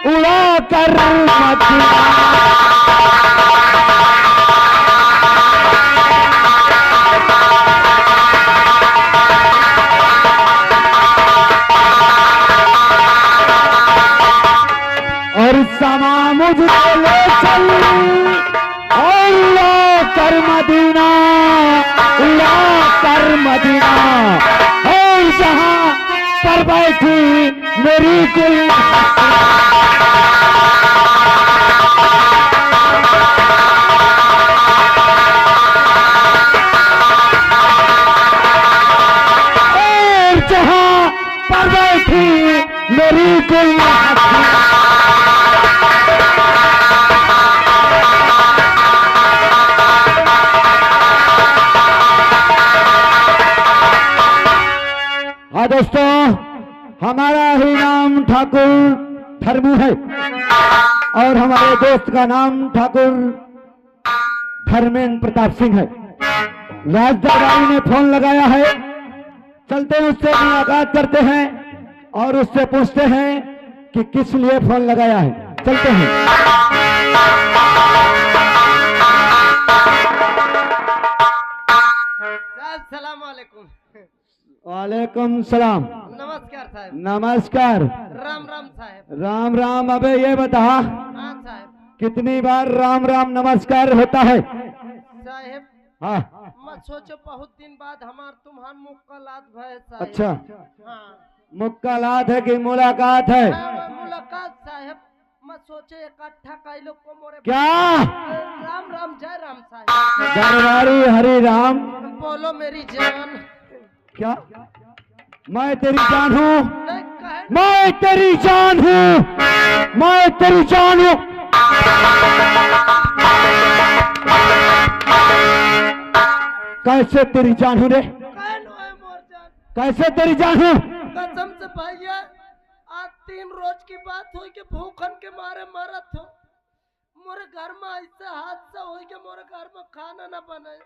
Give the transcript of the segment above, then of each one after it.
उड़ा कर मदीना। और समा मुझको ले चल उड़ा कर मदीना, उड़ा कर मदीना। और जहां पर बैठी मेरी कुल और जहां पर बैठी मेरी कुल हाँ दोस्तों, हमारा ही नाम ठाकुर धर्मू है और हमारे दोस्त का नाम ठाकुर धर्मेंद्र प्रताप सिंह है। राज दरबारी ने फोन लगाया है, चलते हैं उससे मुलाकात करते हैं और उससे पूछते हैं कि किस लिए फोन लगाया है। चलते हैं। सलाम वालेकुम। वालेकुम सलाम। नमस्कार साहब। नमस्कार। राम राम साहब। राम राम। अबे ये बता, हाँ साहब। कितनी बार राम राम नमस्कार होता है? साहब हाँ। मत सोचो, बहुत दिन बाद हमार तुम्हार मुलाकात भय साहब। अच्छा, हाँ। मुलाकात है कि मुलाकात है? मुलाकात साहब। मत सोचे इकट्ठा कई लोग को मोरे क्या? राम राम जय राम साहब। दरबारी हरि राम। बोलो मेरी जान। क्या? मैं तेरी जान हूँ, नहीं कहे। मैं तेरी जान हूँ, मैं तेरी जान हूँ। कैसे तेरी जान हूँ रे? कहे नो है मोर जान। कैसे तेरी जान हूँ? कसम से भैया, आज 3 रोज की बात हुई कि भूखन के मारे मरत हो। मोरे घर में ऐसा हादसा हुई कि मोरे घर में खाना न बने।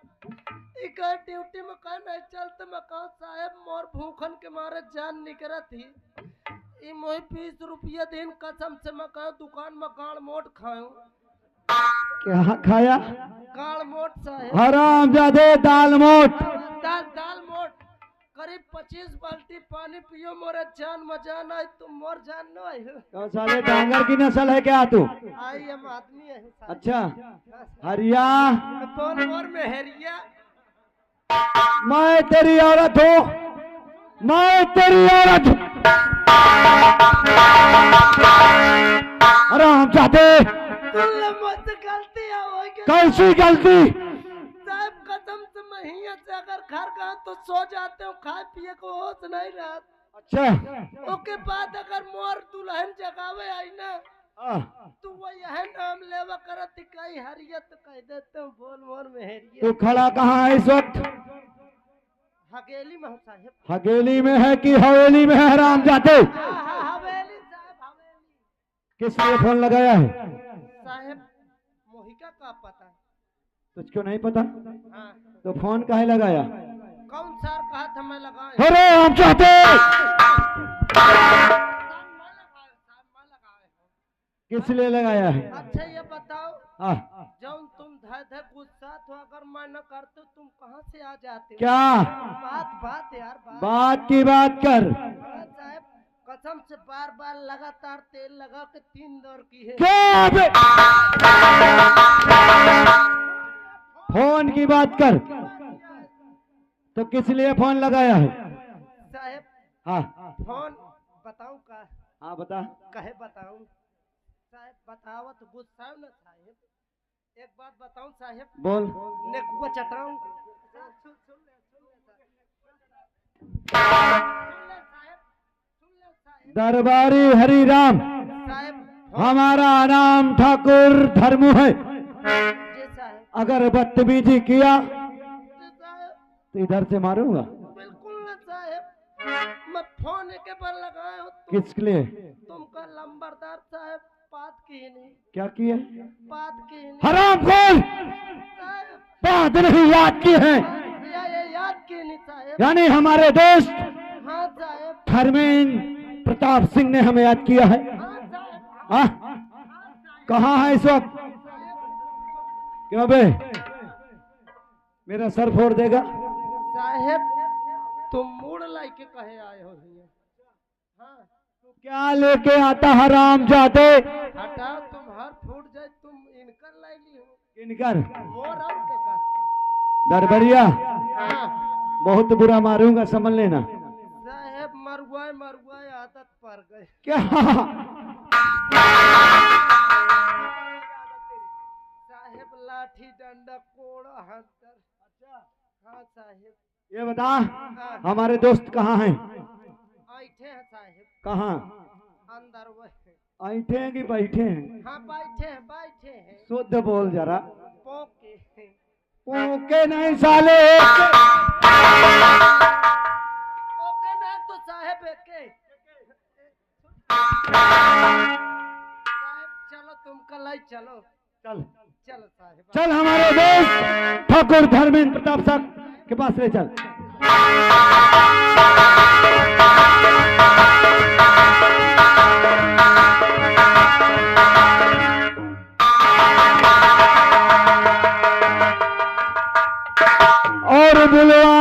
एक ड्यूटी में कहीं नहीं चलते, मैं कहूँ साहब मोर भूखन के मारे जान निकला थी। ई मोही 20 रुपया दिन कसम से मैं कहूँ दुकान में गाड़ मोट खाऊं। क्या खाया? गाड़ मोट साहब। हरामजादे दाल मोट। दाल मोट। करीब 25 बाल्टी पानी पियो, मोरे जान में जान आई। तुम मोर जान न आई हो। तो साले डांगर की नस्ल है क्या तू? आई हम आदमी है साहब। अच्छा, हरिया। बोल मोर में हरिया। मैं तेरी औरत हूँ, मैं तेरी औरत हूँ। हरामजादे। तुल्ले मुझसे गलती हो गई। कैसी गलती? साहब कसम से मैं हिया से अगर घर गया तो सो जाते हो, खाए पिए को होश नहीं रहा। अच्छा। ओके बाद अगर मोर दुल्हन जगावे आई ना तो वो यह नाम लेवा करत कई हरियत कह देते हूँ। बोल मोर में हरियत। तू खड़ा कहाँ है इस वक्त? हवेली में हूँ साहब। हवेली में है कि हवेली में है? हरामजादे। हवेली साहब, हवेली। किस लिए फोन लगाया है? साहब मोहिका का पता? तुझको नहीं पता? हाँ। तो फोन काहे लगाया? कौन सर कहा था मैं लगाए? अरे हम चाहते। किस लिए लगाया है? अच्छा ये बताओ, हाँ। जब तुम धर गुस्सा तो अगर मैं न करते तुम कहाँ से आ जाते? क्या? बात यार बात की बात कर। साहब कसम से बार बार लगातार तेल लगा के 3 दौर की है। क्या बे? फोन की बात कर। तो किस लिए फोन लगाया है? साहब हाँ। फोन बताऊं का? हाँ बता। कहे बताऊं साहब? बताओ तो गुस्सा न साहब। एक बात बताऊं साहब? बोल। नेकुआ चटाऊं? दरबारी हरि राम। साहब हमारा नाम ठाकुर धर्मू है। जी साहब। अगर बदतमीजी किया जी साहब। तो इधर से मारूंगा। बिल्कुल न साहब, मैं फोन के पर लगाया हूँ। किसके लिए? तुमका लंबरदार साहब बात की नहीं। क्या किए? बात की नहीं हराम खोल। साहब। बात नहीं याद की है। ये याद की नहीं साहब। यानी हमारे दोस्त हाँ साहब। धर्मेंद्र प्रताप सिंह ने हमें याद किया है। हाँ साहब। हाँ? कहाँ है इस वक्त? क्यों बे मेरा सर फोड़ देगा? साहेब तुम मूड लाई के कहे आए हो भैया? हाँ क्या लेके आता हराम जाते? हटा तुम्हार फूट जाए तुम इनकर लाई ली हो। किनकर? मोर और के कर। दरबरिया हाँ बहुत बुरा मारूंगा, समझ लेना। साहेब मरगुआए मरगुआए आदत पड़ गए। क्या? साहेब लाठी डंडा कोड़ा हंतर। अच्छा हाँ साहेब। ये बता हाँ हमारे दोस्त कहाँ हैं? बैठे हैं साहेब। कहाँ? अंदर वह ऐठे हैं कि बैठे हैं? हाँ बैठे हैं शुद्ध बोल जरा। पोके ओके नहीं साले। ओके ना तो साहेब एके। साहेब चलो तुम कल आई चलो। चल चलो साहेब। चल हमारे दोस्त ठाकुर धर्मेंद्र प्रताप साहब के पास ले चल। और बुलवा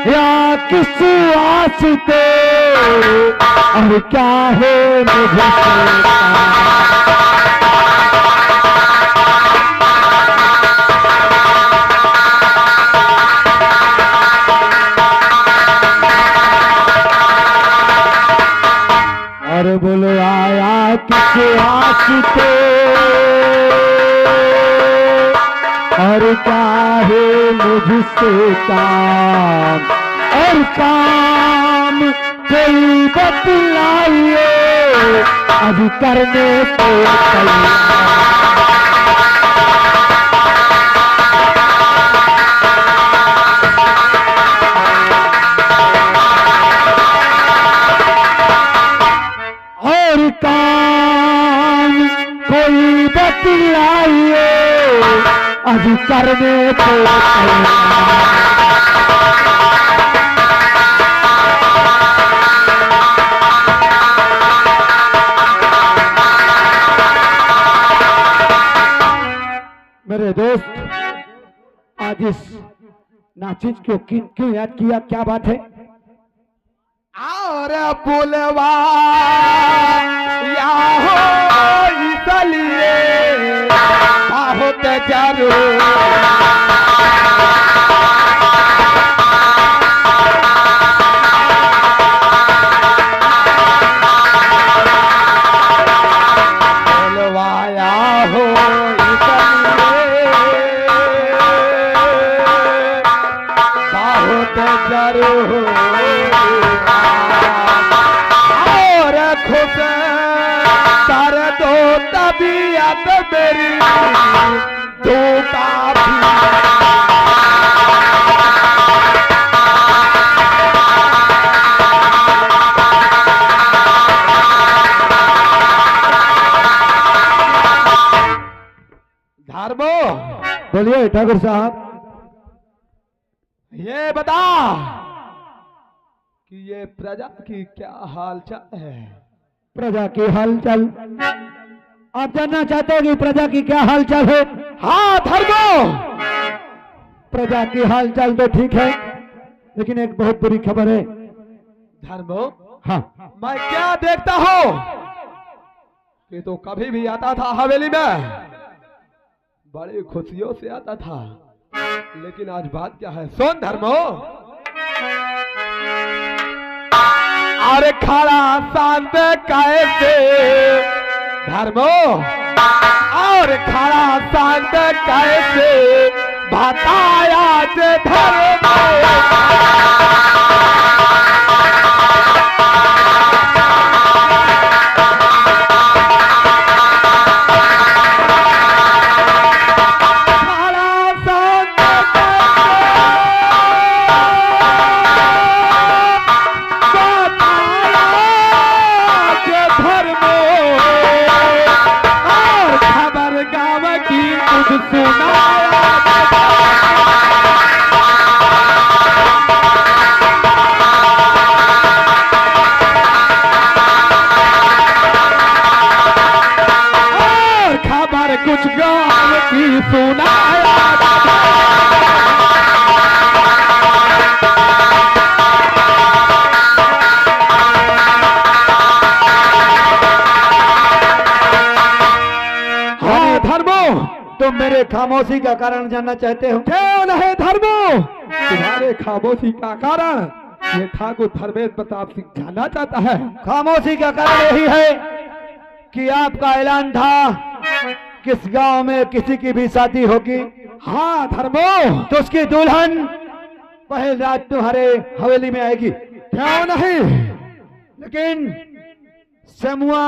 या किस वास्ते और क्या है मुझे और बुलवाया किस वास्ते और क्या है मुझसे काम और काम कोई बतलाइए अभी करने को तैयार। और काम कोई बतलाइए अभी करने को तैयार। मेरे दोस्त आज इस नाचिज को क्यों याद किया, क्या बात है? और बुलवा या हो इसलिए बहुत जरूर बुलवाया हो इसलिए बहुत जरूर और खुश कर दो तबीयत मेरी तू काफी धर्मो। बोलिए ठाकुर साहब। ये बता कि ये प्रजा की क्या हालचाल है? प्रजा की हालचाल आप जानना चाहते हैं कि प्रजा की क्या हालचाल है? हाँ धर्मो। प्रजा की हालचाल तो ठीक है लेकिन एक बहुत बुरी खबर है। धर्मो हाँ मैं क्या देखता हूँ कि तो कभी भी आता था हवेली में बड़ी खुशियों से आता था, लेकिन आज बात क्या है सुन धर्मो। अरे खड़ा शांत कैसे धर्मो और खड़ा शांत कैसे बताया जे धर्मो। खामोशी का कारण जानना चाहते हो? क्यों नहीं धर्मो, तुम्हारे खामोशी का कारण ये ठाकुर धर्मेंद्र प्रताप सिंह जानना चाहता है। खामोशी का कारण यही है कि आपका ऐलान था किस गांव में किसी की भी शादी होगी, हाँ धर्मो, तो उसकी दुल्हन पहली रात तुम्हारे हवेली में आएगी। क्यों नहीं? लेकिन समुआ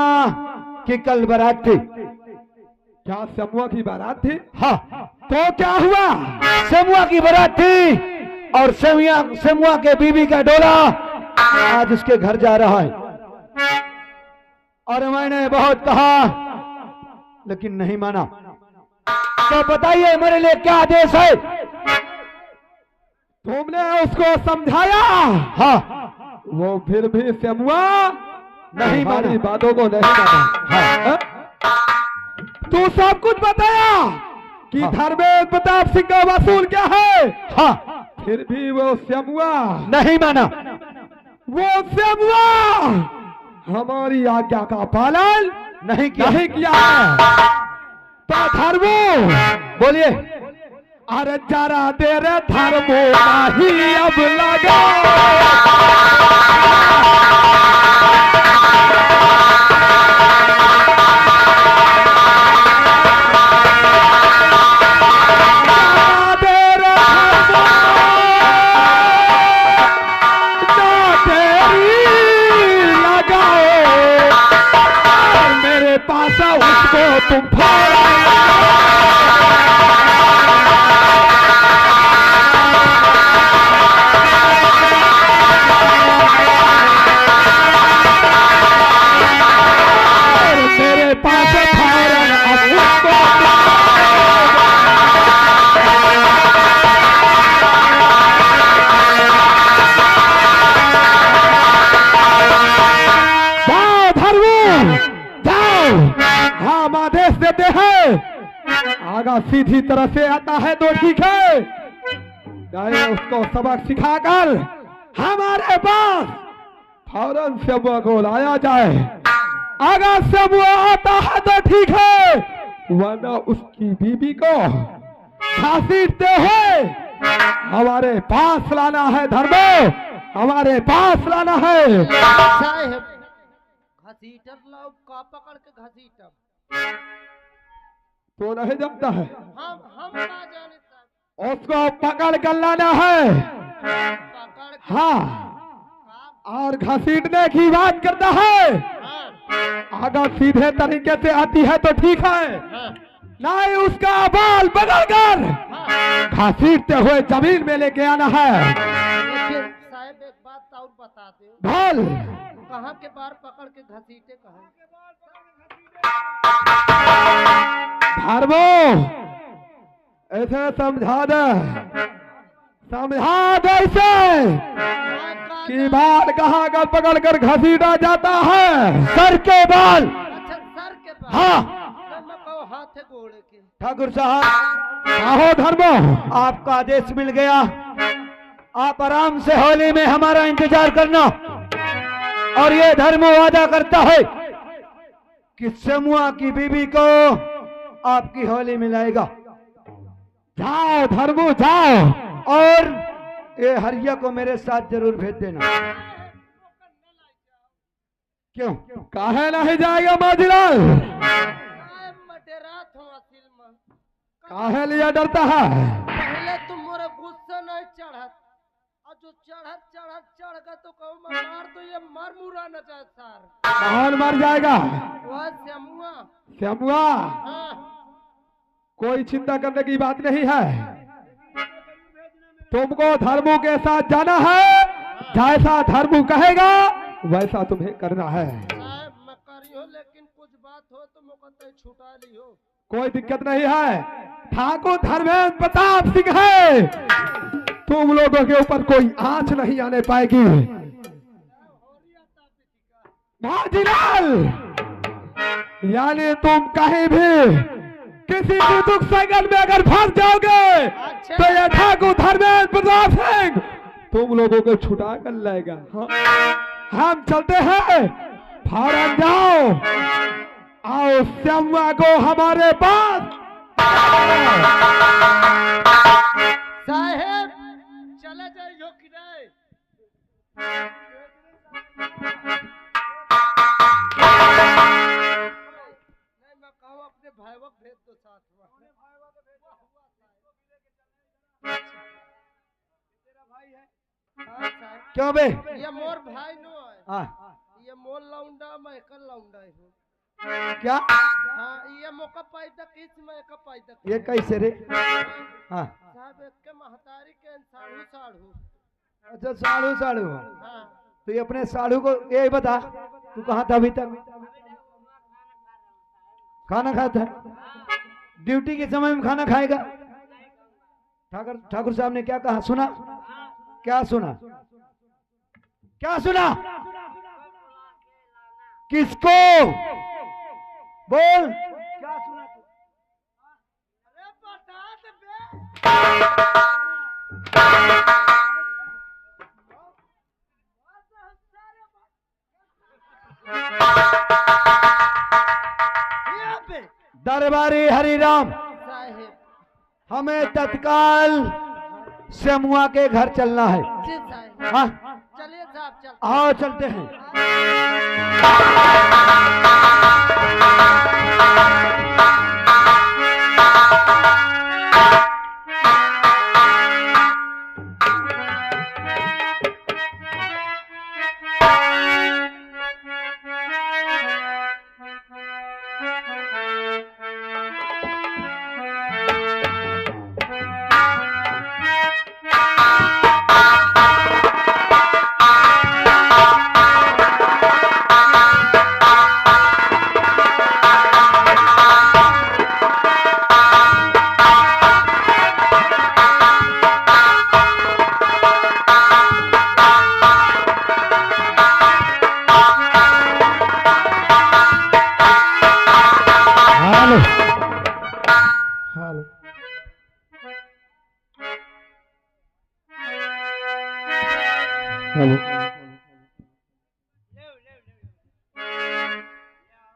की कल बारात थी। क्या समुआ की बारात थी? हाँ, तो क्या हुआ? समुआ की बारात थी और समुआ के बीबी का डोला आज उसके घर जा रहा है। और मैंने बहुत कहा लेकिन नहीं माना। तो बताइए मेरे लिए क्या आदेश है? तुमने उसको समझाया? हाँ, वो फिर भी समुआ नहीं माना। हमारी बातों को नहीं माना। हाँ, तू सब कुछ बताया कि हाँ। धर्मेंद्र प्रताप सिंह का वसूल क्या है, हाँ, फिर भी वो समुआ नहीं माना। वो समुआ हमारी आज्ञा का पालन नहीं किया। नहीं किया है। तो धर्मो बोलिए। अरे जरा तेरे धर्मो नहीं अब लगा, उसको तुम मेरे पास अब उसको जाओ धर्मो, जाओ, हम आदेश देते हैं। आगा सीधी तरह से आता है तो ठीक है, चाहे उसको सबक सिखाकर हमारे पास फौरन समुआ को लाया जाए। अगर समुआ आता है तो ठीक है, वरना उसकी बीबी को घसीटते हुए हमारे पास लाना है। धर्मो, हमारे पास लाना है। साहेब घसीटर लाओ, का पकड़ के घसीटर। तो नहीं जमता है, हम ना जाने साहब। उसको पकड़ कर लाना है। पकड़ के हाँ, और घसीटने की बात करता है। हाँ, अगर सीधे तरीके से आती है तो ठीक है, हाँ, नहीं उसका बाल बदल कर हाँ। घसीटते हुए जमीन में लेके आना है। लेकिन साहब एक बात और बता दे, बोल। कहाँ के बार पकड़ के घसीटे कहाँ? धर्मो ऐसे समझा दे, समझा दे इसे कि बाल कहाँ का पकड़ कर घसीटा जाता है। सर के बाल। अच्छा सर के बाल। हाँ। मैं कहो हाथ है घोड़े के। ठाकुर साहब, आहो धर्मो, आपका आदेश मिल गया। आप आराम से होली में हमारा इंतजार करना। और ये धर्मो वादा करता है कि समुआ की बीबी को आपकी होली में लाएगा। जाओ धर्मो जाओ, और ये हरिया को मेरे साथ जरूर भेज देना। क्यों? काहे नहीं जाएगा माजीलाल? मटेरात हो असिल में। काहे लिया डरता है? पहले तुम मोरे गुस्सा नहीं चढ़त, और जो चढ़ गया तो कहो मैं मार दो, ये मर मुरा न जाए सर। कौन मर जाएगा? वह समुआ। समुआ, हाँ, कोई चिंता करने की बात नहीं है। तुमको धर्मू के साथ जाना है, जैसा धर्मू कहेगा वैसा तुम्हें करना है। साहब मैं करियो, लेकिन कुछ बात हो तो मुकद्दे छुटा लियो। कोई दिक्कत नहीं है। ठाकुर धर्मेंद्र प्रताप सिंह है, तुम लोगों के ऊपर कोई आंच नहीं आने पाएगी। माजीलाल, यानी तुम कहीं भी किसी भी दुख संकट में अगर फंस जाओगे तो ये ठाकुर धर्मेंद्र प्रताप सिंह तुम लोगों को छुटा कर लाएगा। हाँ? हम चलते हैं, फौरन जाओ, आओ समुआ को हमारे पास साहेब चले जाइयो किराए। नहीं मैं कहूँ अपने भाई को भेज दो साथ में। हाँ साहब। क्यों बे? ये मोर भाई नो है। हाँ ये मोर लाउंडा मैं कल लाउंडा हूँ। क्या? हाँ ये मौका पाई तक इस मैं का पाई तक। ये कैसे रे? हाँ साहब एक के महतारी के साढ़ू साढ़ू। अच्छा साढ़ू साढ़ू। हाँ तो ये अपने साढ़ू को ये बता, तू कहाँ था अभी तक? खाना खाता है? ड्यूटी के समय में खाना खाएगा? ठाकुर साहब ने क्या कहा सुना? क्या सुना? क्या सुना? किसको बोल? क्या सुना तू? अरे बता दे बे। ये बे दरबारी हरिराम, साहेब हमें तत्काल सेमुआ के घर चलना है। जी साहेब। हाँ चलिए साहब चल। आओ चलते हैं।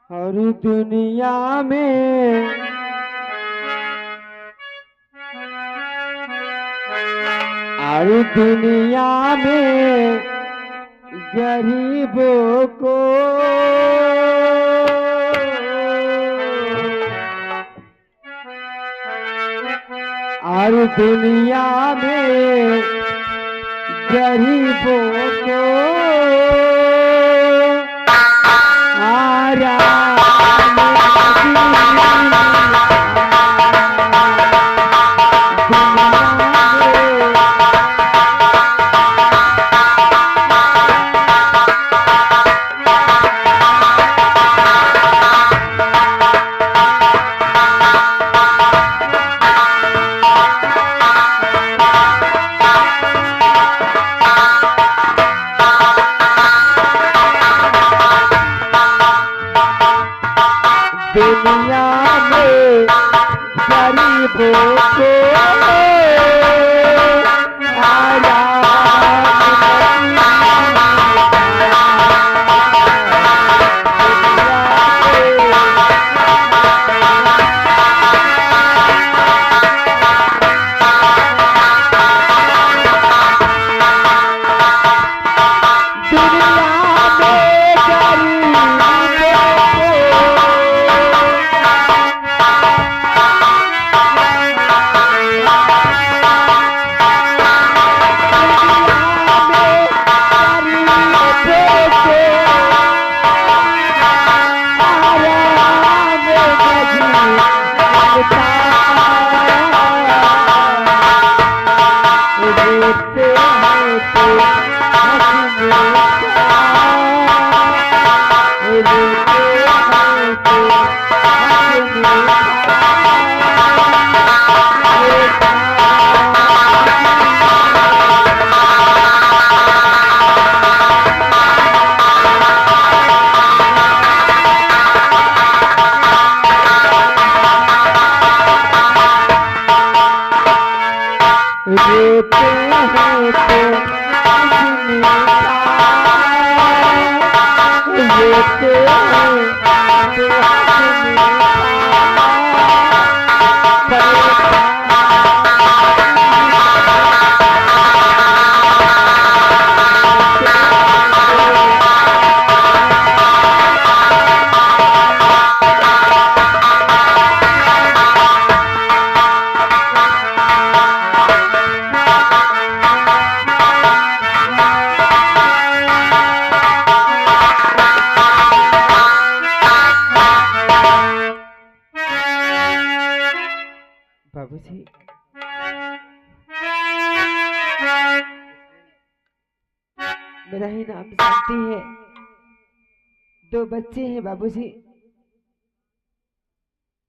और दुनिया में और दुनिया में गरीबों को और दुनिया में गरीबों को दुनिया में गरीबों को मेरा ही नाम शांति है। 2 बच्चे हैं बाबूजी।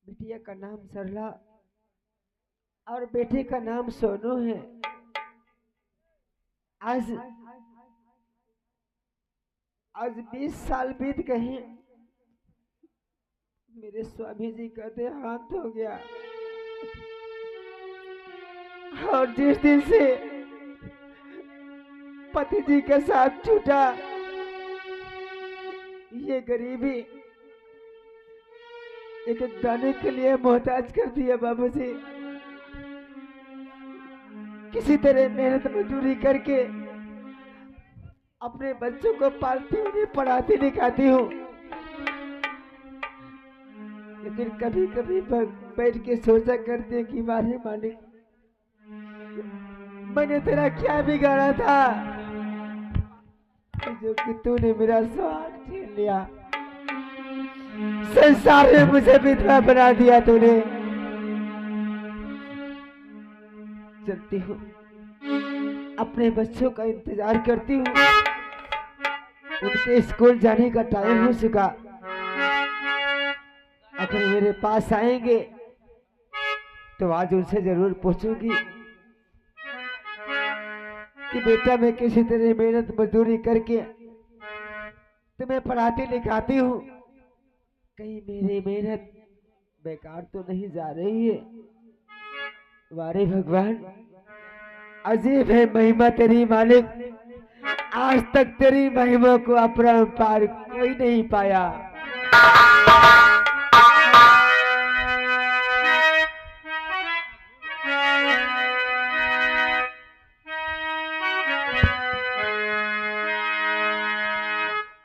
बिटिया का नाम सरला और बेटे का नाम सोनू है। आज 20 साल बीत गए। मेरे स्वामी जी का देहांत हो गया और जिस दिन से पति जी का साथ छूटा, ये गरीबी एक दाने के लिए मोहताज कर दिया बाबूजी। किसी तरह मेहनत मजदूरी करके अपने बच्चों को पालती हूँ, पढ़ाती लिखाती हूँ, लेकिन कभी कभी बैठ के सोचा करते हैं कि मारे मालिक, मैंने तेरा क्या बिगाड़ा था जो कि तूने मेरा स्वाद छीन लिया। संसार में मुझे विधवा बना दिया तूने। चलती हूँ, अपने बच्चों का इंतजार करती हूँ। उनके स्कूल जाने का टाइम हो चुका। अगर मेरे पास आएंगे तो आज उनसे जरूर पूछूंगी कि बेटा मैं किसी तरह मेहनत मजदूरी करके तुम्हें पढ़ाती लिखाती हूँ, कहीं मेरी मेहनत बेकार तो नहीं जा रही है। वारे भगवान, अजीब है महिमा तेरी मालिक। आज तक तेरी महिमा को अपरंपार कोई नहीं पाया।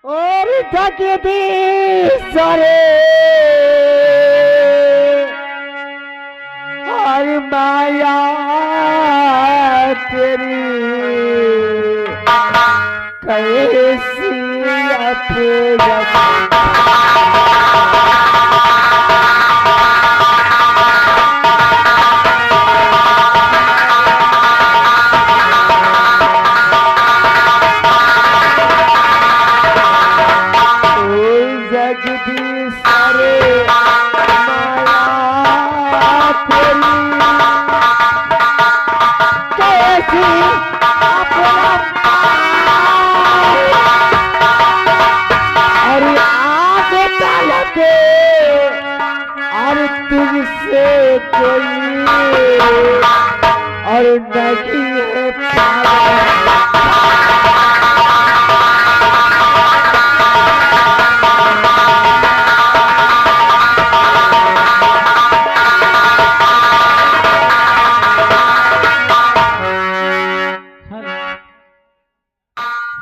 और जगदीश सारे और माया तेरी कैसी जगदीश सारे माया तेरी कैसी अरे आग के और तुझसे कोई और नहीं है पागल।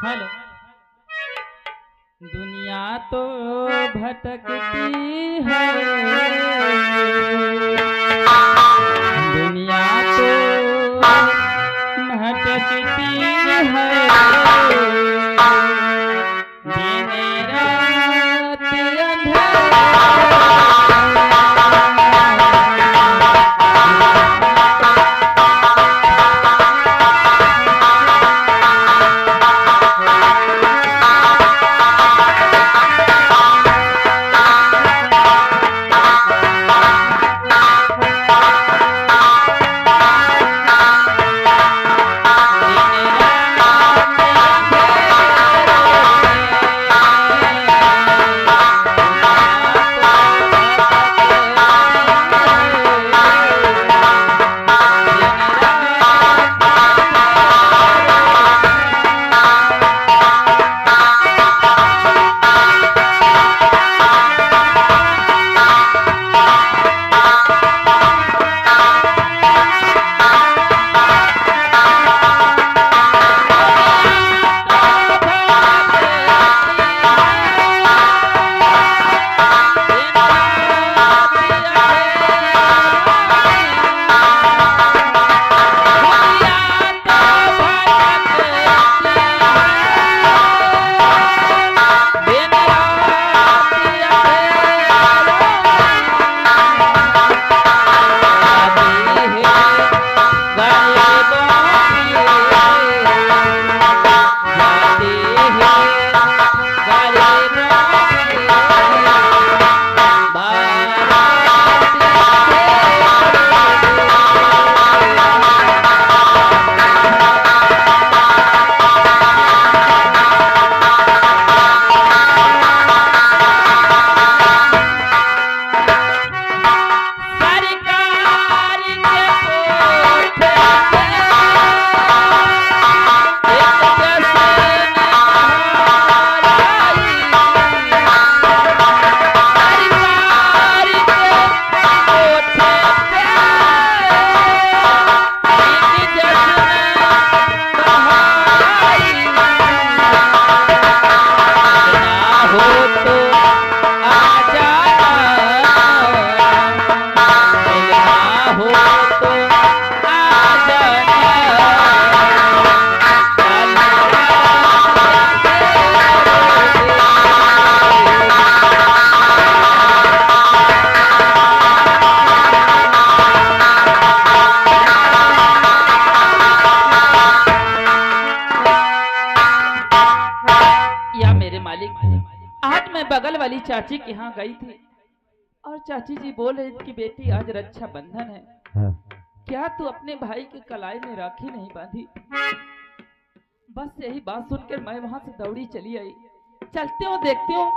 हेलो, दुनिया तो भटकती है, दुनिया तो भटकती है, दिन रात अंधेरा। चाची के यहाँ गई थी और चाची जी बोल रही थी कि बेटी आज रक्षा बंधन है, क्या तू अपने भाई के कलाई में राखी नहीं बांधी? बस यही बात सुनकर मैं वहां से दौड़ी चली आई। चलती हूँ, देखती हूँ,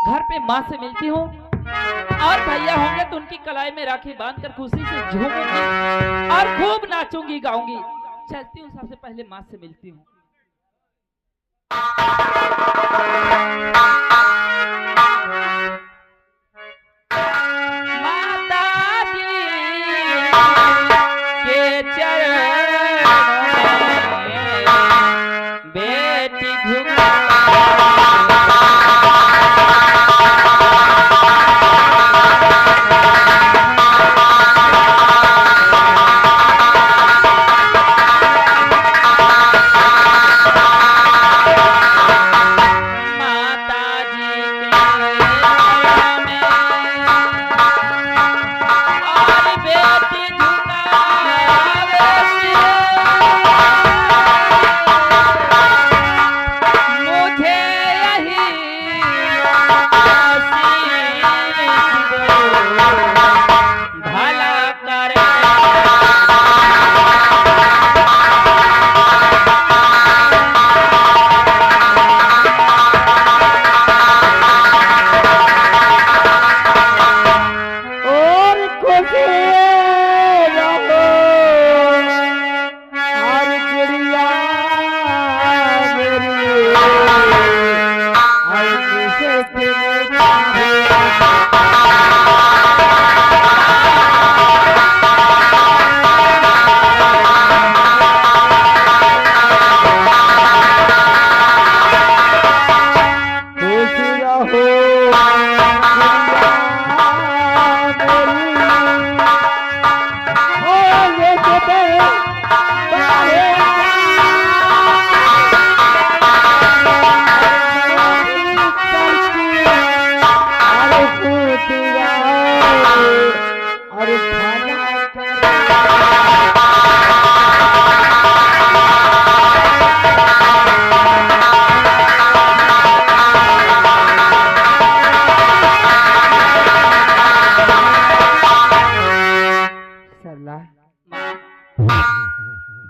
घर पे माँ से मिलती हूँ और भैया होंगे तो उनकी कलाई में राखी बांधकर खुशी से झूमूंगी और खूब नाचूंगी गाऊंगी। चलती हूँ, सबसे पहले माँ से मिलती हूँ।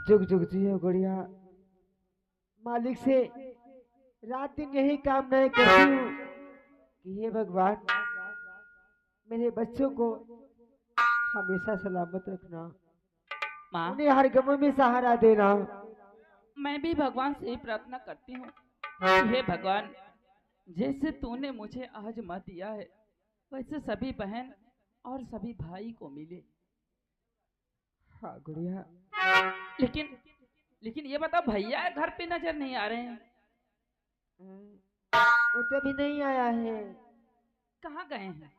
जुग जुग जियो गुड़िया। मालिक से रात दिन यही कामनाएं करती हूँ कि हे भगवान मेरे बच्चों को हमेशा सलामत रखना, माँ, उन्हें हर गमों में सहारा देना। मैं भी भगवान से ही प्रार्थना करती हूँ, हे भगवान जैसे तूने मुझे आज माँ दिया है वैसे सभी बहन और सभी भाई को मिले। हाँ गुड़िया। लेकिन ये बताओ भैया घर पे नजर नहीं आ रहे हैं? वो तो भी नहीं आया है। कहाँ गए हैं?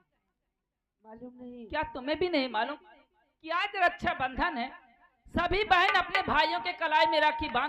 मालूम नहीं। क्या तुम्हें भी नहीं मालूम कि आज रक्षा बंधन है? सभी बहन अपने भाइयों के कलाई में राखी बांध